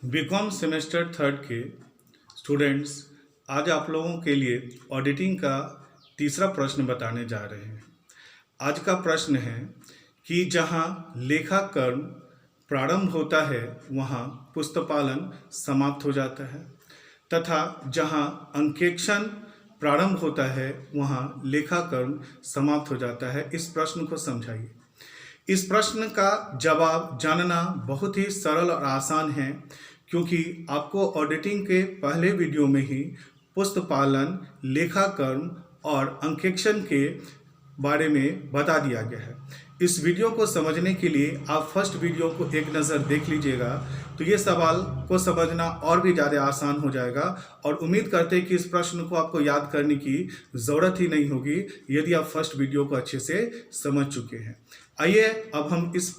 BCom semester third के students, आज आप लोगों के लिए ऑडिटिंग का तीसरा प्रश्न बताने जा रहे हैं। आज का प्रश्न है कि जहां लेखा कर्म प्रारंभ होता है वहां पुस्तपालन समाप्त हो जाता है तथा जहां अंकेक्षण प्रारंभ होता है वहां लेखा कर्म समाप्त हो जाता है। इस प्रश्न को समझाइए। इस प्रश्न का जवाब जानना बहुत ही सरल और आसान है, क्योंकि आपको ऑडिटिंग के पहले वीडियो में ही पुस्तपालन, लेखा कर्म और अंकेक्षण के बारे में बता दिया गया है। इस वीडियो को समझने के लिए आप फर्स्ट वीडियो को एक नज़र देख लीजिएगा, तो ये सवाल को समझना और भी ज़्यादा आसान हो जाएगा और उम्मीद करते हैं कि इस प्रश्न को आपको याद करने की ज़रूरत ही नहीं होगी यदि आप फर्स्ट वीडियो को अच्छे से समझ चुके हैं। आइए अब हम इस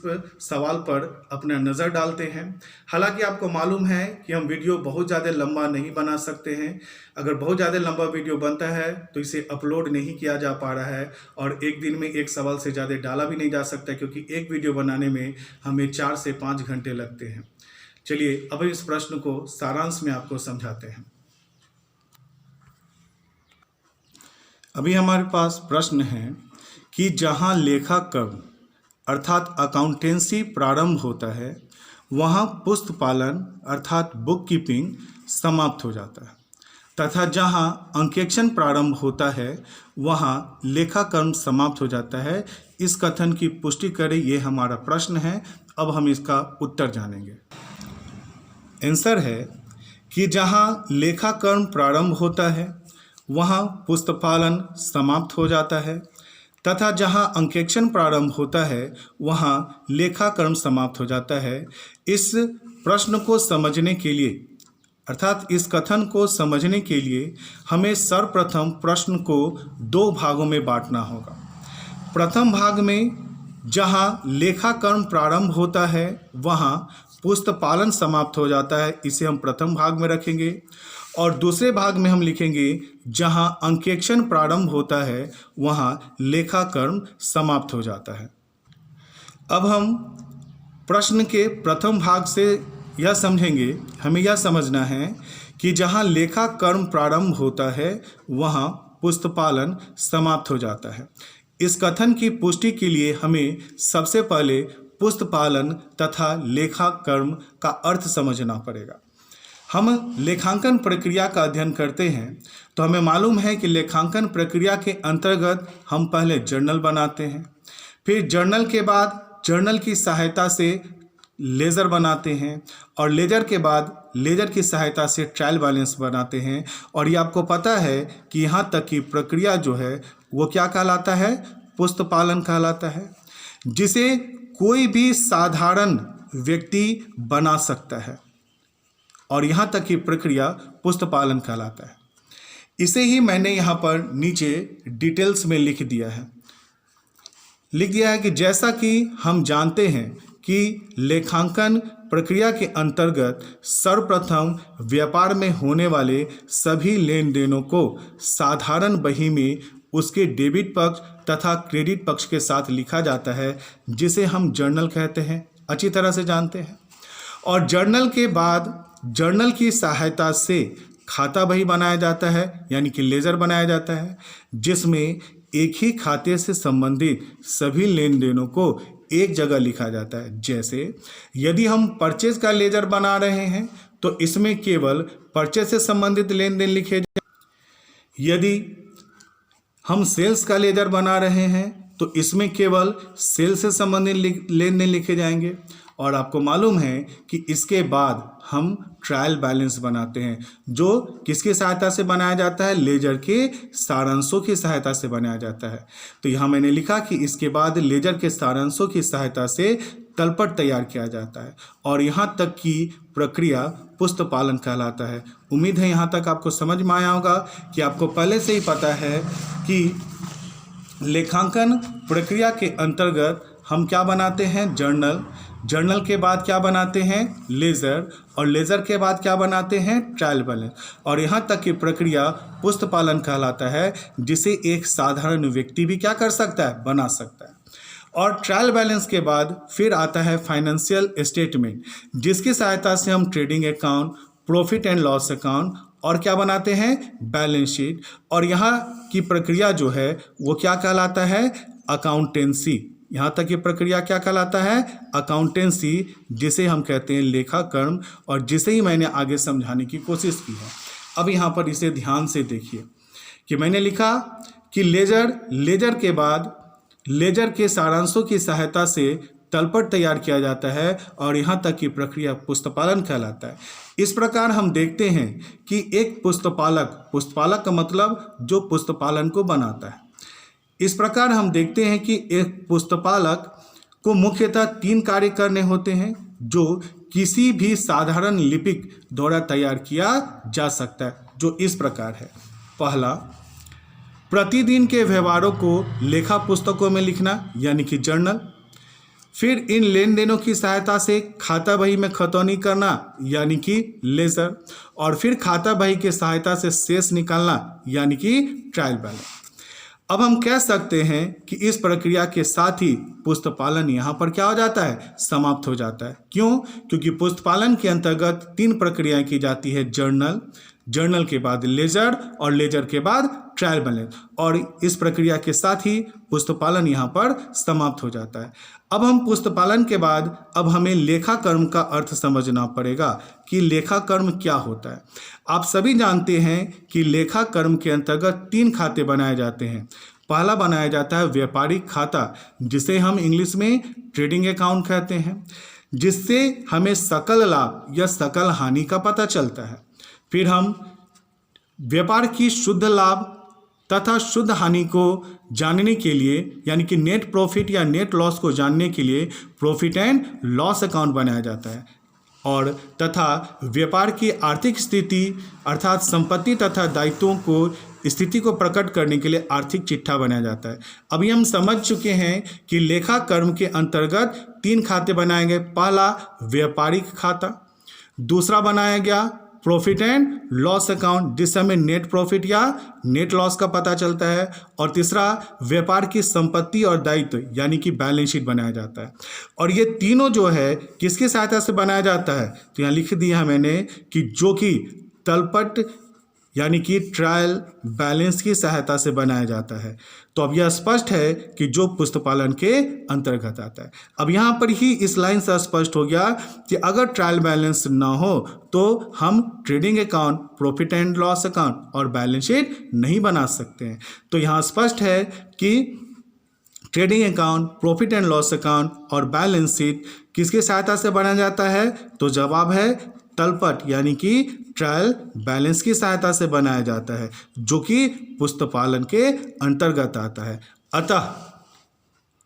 सवाल पर अपना नज़र डालते हैं। हालांकि आपको मालूम है कि हम वीडियो बहुत ज़्यादा लंबा नहीं बना सकते हैं। अगर बहुत ज़्यादा लंबा वीडियो बनता है तो इसे अपलोड नहीं किया जा पा रहा है और एक दिन में एक सवाल से ज़्यादा डाला भी नहीं जा सकता, क्योंकि एक वीडियो बनाने में हमें 4 से 5 घंटे लगते हैं। चलिए अब इस प्रश्न को सारांश में आपको समझाते हैं। अभी हमारे पास प्रश्न है कि जहां लेखा कर्म अर्थात अकाउंटेंसी प्रारंभ होता है वहां पुस्तपालन अर्थात बुक कीपिंग समाप्त हो जाता है तथा जहां अंकेक्षण प्रारंभ होता है वहां लेखा कर्म समाप्त हो जाता है। इस कथन की पुष्टि करें, ये हमारा प्रश्न है। अब हम इसका उत्तर जानेंगे। आंसर है कि जहां लेखा कर्म प्रारंभ होता है वहां पुस्तपालन समाप्त हो जाता है तथा जहां अंकेक्षण प्रारंभ होता है वहां लेखा कर्म समाप्त हो जाता है। इस प्रश्न को समझने के लिए अर्थात इस कथन को समझने के लिए हमें सर्वप्रथम प्रश्न को 2 भागों में बांटना होगा। प्रथम भाग में जहां लेखा कर्म प्रारंभ होता है वहां पुस्तपालन समाप्त हो जाता है, इसे हम प्रथम भाग में रखेंगे। और दूसरे भाग में हम लिखेंगे जहां अंकेक्षण प्रारंभ होता है वहां लेखा कर्म समाप्त हो जाता है। अब हम प्रश्न के प्रथम भाग से यह समझेंगे, हमें यह समझना है कि जहां लेखा कर्म प्रारंभ होता है वहां पुस्तपालन समाप्त हो जाता है। इस कथन की पुष्टि के लिए हमें सबसे पहले पुस्तपालन तथा लेखा कर्म का अर्थ समझना पड़ेगा। हम लेखांकन प्रक्रिया का अध्ययन करते हैं तो हमें मालूम है कि लेखांकन प्रक्रिया के अंतर्गत हम पहले जर्नल बनाते हैं, फिर जर्नल के बाद जर्नल की सहायता से लेजर बनाते हैं और लेजर के बाद लेजर की सहायता से ट्रायल बैलेंस बनाते हैं। और ये आपको पता है कि यहाँ तक की प्रक्रिया जो है वो क्या कहलाता है, पुस्तपालन कहलाता है, जिसे कोई भी साधारण व्यक्ति बना सकता है और यहाँ तक की प्रक्रिया पुस्तपालन कहलाता है। इसे ही मैंने यहाँ पर नीचे डिटेल्स में लिख दिया है कि जैसा कि हम जानते हैं कि लेखांकन प्रक्रिया के अंतर्गत सर्वप्रथम व्यापार में होने वाले सभी लेन देनों को साधारण बही में उसके डेबिट पक्ष तथा क्रेडिट पक्ष के साथ लिखा जाता है, जिसे हम जर्नल कहते हैं, अच्छी तरह से जानते हैं। और जर्नल के बाद जर्नल की सहायता से खाता बही बनाया जाता है, यानी कि लेजर बनाया जाता है, जिसमें एक ही खाते से संबंधित सभी लेन देनों को एक जगह लिखा जाता है। जैसे यदि हम परचेज का लेजर बना रहे हैं तो इसमें केवल परचेज से संबंधित लेन देन लिखे जाए। यदि हम सेल्स का लेजर बना रहे हैं तो इसमें केवल सेल्स से संबंधित लेन देन लिखे जाएंगे। और आपको मालूम है कि इसके बाद हम ट्रायल बैलेंस बनाते हैं, जो किसकी सहायता से बनाया जाता है, लेजर के सारांशों की सहायता से बनाया जाता है। तो यहाँ मैंने लिखा कि इसके बाद लेजर के सारांशों की सहायता से तलपट तैयार किया जाता है और यहाँ तक की प्रक्रिया पुस्तपालन कहलाता है। उम्मीद है यहाँ तक आपको समझ में आया होगा कि आपको पहले से ही पता है कि लेखांकन प्रक्रिया के अंतर्गत हम क्या बनाते हैं, जर्नल, जर्नल के बाद क्या बनाते हैं, लेजर, और लेजर के बाद क्या बनाते हैं, ट्रायल बैलेंस। और यहाँ तक की प्रक्रिया पुस्तपालन कहलाता है, जिसे एक साधारण व्यक्ति भी क्या कर सकता है, बना सकता है। और ट्रायल बैलेंस के बाद फिर आता है फाइनेंशियल स्टेटमेंट, जिसकी सहायता से हम trading account, profit and loss account और क्या बनाते हैं, बैलेंस शीट। और यहाँ की प्रक्रिया जो है वो क्या कहलाता है, अकाउंटेंसी। यहाँ तक की प्रक्रिया क्या कहलाता है, अकाउंटेंसी, जिसे हम कहते हैं लेखाकर्म, और जिसे ही मैंने आगे समझाने की कोशिश की है। अब यहाँ पर इसे ध्यान से देखिए कि मैंने लिखा कि लेजर के बाद लेजर के सारांशों की सहायता से तलपट तैयार किया जाता है और यहाँ तक की प्रक्रिया पुस्तपालन कहलाता है। इस प्रकार हम देखते हैं कि एक पुस्तपालक का मतलब जो पुस्तपालन को बनाता है। इस प्रकार हम देखते हैं कि एक पुस्तपालक को मुख्यतः 3 कार्य करने होते हैं जो किसी भी साधारण लिपिक द्वारा तैयार किया जा सकता है, जो इस प्रकार है। पहला, प्रतिदिन के व्यवहारों को लेखा पुस्तकों में लिखना यानी कि जर्नल। फिर इन लेन देनों की सहायता से खाता बही में खतौनी करना यानी कि लेजर। और फिर खाता बही की सहायता से शेष निकालना यानी कि ट्रायल बैलेंस। अब हम कह सकते हैं कि इस प्रक्रिया के साथ ही पुस्तपालन यहाँ पर क्या हो जाता है, समाप्त हो जाता है। क्यों? क्योंकि पुस्तपालन के अंतर्गत 3 प्रक्रियाएं की जाती है, जर्नल के बाद लेजर और लेजर के बाद ट्रायल बैलेंस, और इस प्रक्रिया के साथ ही पुस्तपालन यहाँ पर समाप्त हो जाता है। अब हम पुस्तपालन के बाद अब हमें लेखाकर्म का अर्थ समझना पड़ेगा कि लेखाकर्म क्या होता है। आप सभी जानते हैं कि लेखाकर्म के अंतर्गत 3 खाते बनाए जाते हैं। पहला बनाया जाता है व्यापारिक खाता, जिसे हम इंग्लिश में ट्रेडिंग अकाउंट कहते हैं, जिससे हमें सकल लाभ या सकल हानि का पता चलता है। फिर हम व्यापार की शुद्ध लाभ तथा शुद्ध हानि को जानने के लिए यानी कि नेट प्रॉफिट या नेट लॉस को जानने के लिए प्रॉफिट एंड लॉस अकाउंट बनाया जाता है। और तथा व्यापार की आर्थिक स्थिति अर्थात संपत्ति तथा दायित्वों को स्थिति को प्रकट करने के लिए आर्थिक चिट्ठा बनाया जाता है। अभी हम समझ चुके हैं कि लेखाकर्म के अंतर्गत 3 खाते बनाए गए। पहला व्यापारिक खाता, दूसरा बनाया गया प्रॉफिट एंड लॉस अकाउंट, जिससे हमें नेट प्रॉफिट या नेट लॉस का पता चलता है, और तीसरा व्यापार की संपत्ति और दायित्व यानी कि बैलेंस शीट बनाया जाता है। और ये तीनों जो है किसकी सहायता से बनाया जाता है, तो यहाँ लिख दिया मैंने कि जो कि तलपट यानी कि ट्रायल बैलेंस की सहायता से बनाया जाता है। तो अब यह स्पष्ट है कि जो पुस्तपालन के अंतर्गत आता है। अब यहाँ पर ही इस लाइन से स्पष्ट हो गया कि अगर ट्रायल बैलेंस ना हो तो हम trading account, profit and loss account और बैलेंस शीट नहीं बना सकते हैं। तो यहाँ स्पष्ट है कि trading account, profit and loss account और बैलेंस शीट किसकी सहायता से बनाया जाता है, तो जवाब है तलपट यानी कि ट्रायल बैलेंस की सहायता से बनाया जाता है, जो कि पुस्तपालन के अंतर्गत आता है। अतः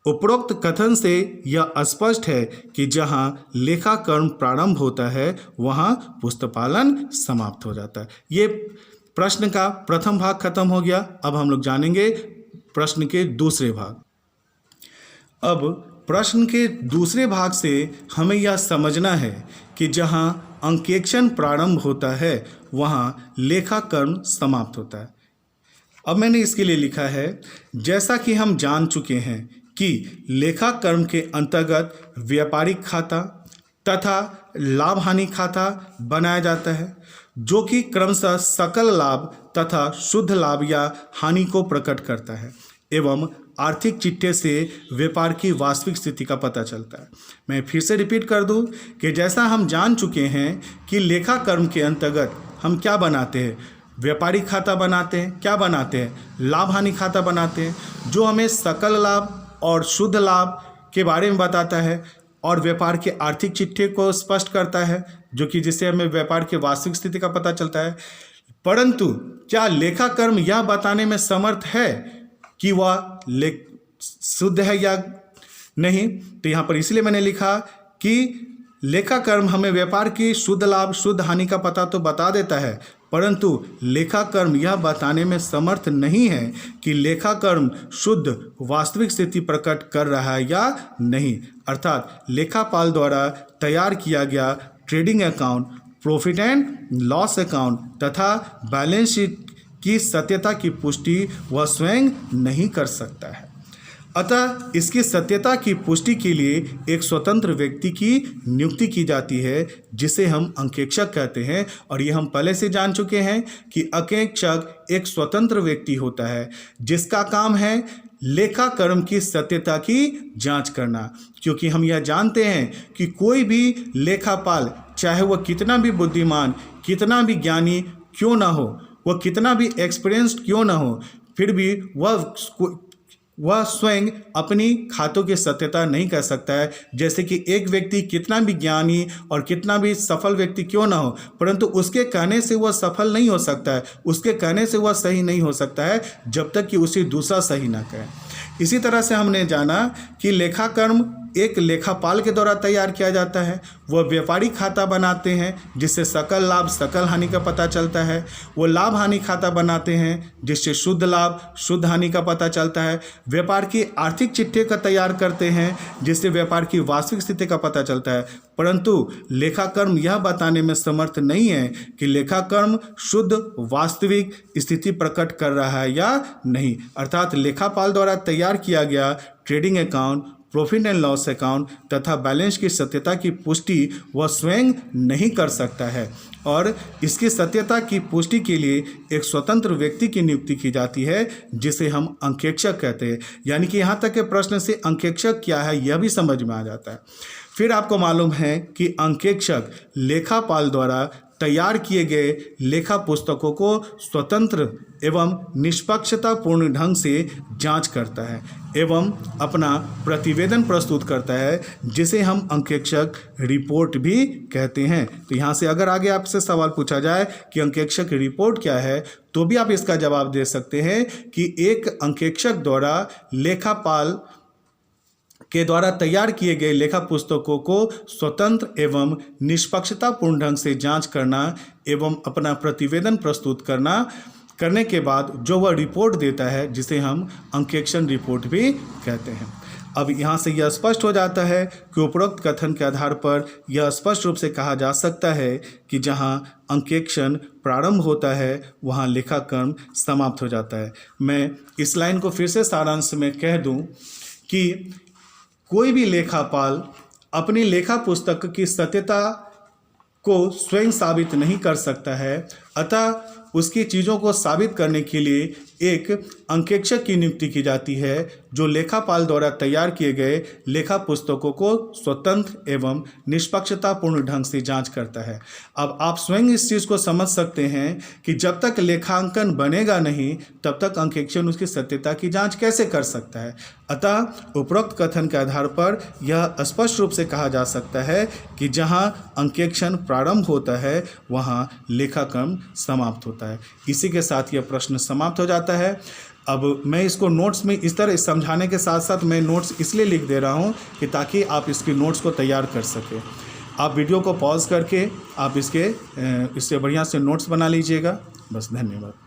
उपरोक्त कथन से यह स्पष्ट है कि जहां लेखाकर्म प्रारंभ होता है वहां पुस्तपालन समाप्त हो जाता है। ये प्रश्न का प्रथम भाग खत्म हो गया। अब हम लोग जानेंगे प्रश्न के दूसरे भाग। अब प्रश्न के दूसरे भाग से हमें यह समझना है कि जहां अंकेक्षण प्रारंभ होता है वहां लेखाकर्म समाप्त होता है। अब मैंने इसके लिए लिखा है, जैसा कि हम जान चुके हैं कि लेखाकर्म के अंतर्गत व्यापारिक खाता तथा लाभ हानि खाता बनाया जाता है, जो कि क्रमशः सकल लाभ तथा शुद्ध लाभ या हानि को प्रकट करता है एवं आर्थिक चिट्ठे से व्यापार की वास्तविक स्थिति का पता चलता है। मैं फिर से रिपीट कर दूं कि जैसा हम जान चुके हैं कि लेखाकर्म के अंतर्गत हम क्या बनाते हैं, व्यापारिक खाता बनाते हैं, क्या बनाते हैं, लाभ हानि खाता बनाते हैं, जो हमें सकल लाभ और शुद्ध लाभ के बारे में बताता है और व्यापार के आर्थिक चिट्ठे को स्पष्ट करता है, जो कि जिससे हमें व्यापार की वास्तविक स्थिति का पता चलता है। परंतु क्या लेखाकर्म यह बताने में समर्थ है कि वह शुद्ध है या नहीं? तो यहाँ पर इसलिए मैंने लिखा कि लेखाकर्म हमें व्यापार की शुद्ध लाभ शुद्ध हानि का पता तो बता देता है, परंतु लेखाकर्म यह बताने में समर्थ नहीं है कि लेखाकर्म शुद्ध वास्तविक स्थिति प्रकट कर रहा है या नहीं। अर्थात लेखापाल द्वारा तैयार किया गया trading account, profit and loss account तथा बैलेंस शीट की सत्यता की पुष्टि वह स्वयं नहीं कर सकता है। अतः इसकी सत्यता की पुष्टि के लिए एक स्वतंत्र व्यक्ति की नियुक्ति की जाती है जिसे हम अंकेक्षक कहते हैं। और ये हम पहले से जान चुके हैं कि अंकेक्षक एक स्वतंत्र व्यक्ति होता है जिसका काम है लेखाकर्म की सत्यता की जांच करना। क्योंकि हम यह जानते हैं कि कोई भी लेखापाल, चाहे वह कितना भी बुद्धिमान, कितना भी ज्ञानी क्यों ना हो, वह कितना भी एक्सपीरियंस्ड क्यों ना हो, फिर भी वह स्वयं अपनी खातों की सत्यता नहीं कर सकता है। जैसे कि एक व्यक्ति कितना भी ज्ञानी और कितना भी सफल व्यक्ति क्यों ना हो, परंतु उसके कहने से वह सफल नहीं हो सकता है, उसके कहने से वह सही नहीं हो सकता है जब तक कि उसे दूसरा सही ना कहे। इसी तरह से हमने जाना कि लेखाकर्म एक लेखापाल के द्वारा तैयार किया जाता है। वह व्यापारी खाता बनाते हैं जिससे सकल लाभ सकल हानि का पता चलता है। वो लाभ हानि खाता बनाते हैं जिससे शुद्ध लाभ शुद्ध हानि का पता चलता है। व्यापार की आर्थिक चिट्ठी का तैयार करते हैं जिससे व्यापार की वास्तविक स्थिति का पता चलता है। परंतु लेखाकर्म यह बताने में समर्थ नहीं है कि लेखाकर्म शुद्ध वास्तविक स्थिति प्रकट कर रहा है या नहीं। अर्थात लेखापाल द्वारा तैयार किया गया trading account, profit and loss account तथा बैलेंस की सत्यता की पुष्टि वह स्वयं नहीं कर सकता है और इसकी सत्यता की पुष्टि के लिए एक स्वतंत्र व्यक्ति की नियुक्ति की जाती है जिसे हम अंकेक्षक कहते हैं। यानी कि यहाँ तक के प्रश्न से अंकेक्षक क्या है यह भी समझ में आ जाता है। फिर आपको मालूम है कि अंकेक्षक लेखापाल द्वारा तैयार किए गए लेखा पुस्तकों को स्वतंत्र एवं निष्पक्षतापूर्ण ढंग से जांच करता है एवं अपना प्रतिवेदन प्रस्तुत करता है जिसे हम अंकेक्षक रिपोर्ट भी कहते हैं। तो यहाँ से अगर आगे आपसे सवाल पूछा जाए कि अंकेक्षक रिपोर्ट क्या है तो भी आप इसका जवाब दे सकते हैं कि एक अंकेक्षक द्वारा लेखापाल के द्वारा तैयार किए गए लेखा पुस्तकों को स्वतंत्र एवं निष्पक्षतापूर्ण ढंग से जांच करना एवं अपना प्रतिवेदन प्रस्तुत करने के बाद जो वह रिपोर्ट देता है जिसे हम अंकेक्षण रिपोर्ट भी कहते हैं। अब यहाँ से यह स्पष्ट हो जाता है कि उपरोक्त कथन के आधार पर यह स्पष्ट रूप से कहा जा सकता है कि जहाँ अंकेक्षण प्रारंभ होता है वहाँ लेखाकर्म समाप्त हो जाता है। मैं इस लाइन को फिर से सारांश में कह दूँ कि कोई भी लेखापाल अपनी लेखा पुस्तक की सत्यता को स्वयं साबित नहीं कर सकता है। अतः उसकी चीज़ों को साबित करने के लिए एक अंकेक्षक की नियुक्ति की जाती है जो लेखापाल द्वारा तैयार किए गए लेखा पुस्तकों को स्वतंत्र एवं निष्पक्षतापूर्ण ढंग से जांच करता है। अब आप स्वयं इस चीज़ को समझ सकते हैं कि जब तक लेखांकन बनेगा नहीं तब तक अंकेक्षण उसकी सत्यता की जांच कैसे कर सकता है। अतः उपरोक्त कथन के आधार पर यह स्पष्ट रूप से कहा जा सकता है कि जहां अंकेक्षण प्रारंभ होता है वहां लेखाकर्म समाप्त होता है। इसी के साथ यह प्रश्न समाप्त हो जाता है। अब मैं इसको नोट्स में इस तरह समझाने के साथ साथ मैं नोट्स इसलिए लिख दे रहा हूँ कि ताकि आप इसके नोट्स को तैयार कर सकें। आप वीडियो को पॉज करके आप इससे बढ़िया से नोट्स बना लीजिएगा। बस, धन्यवाद।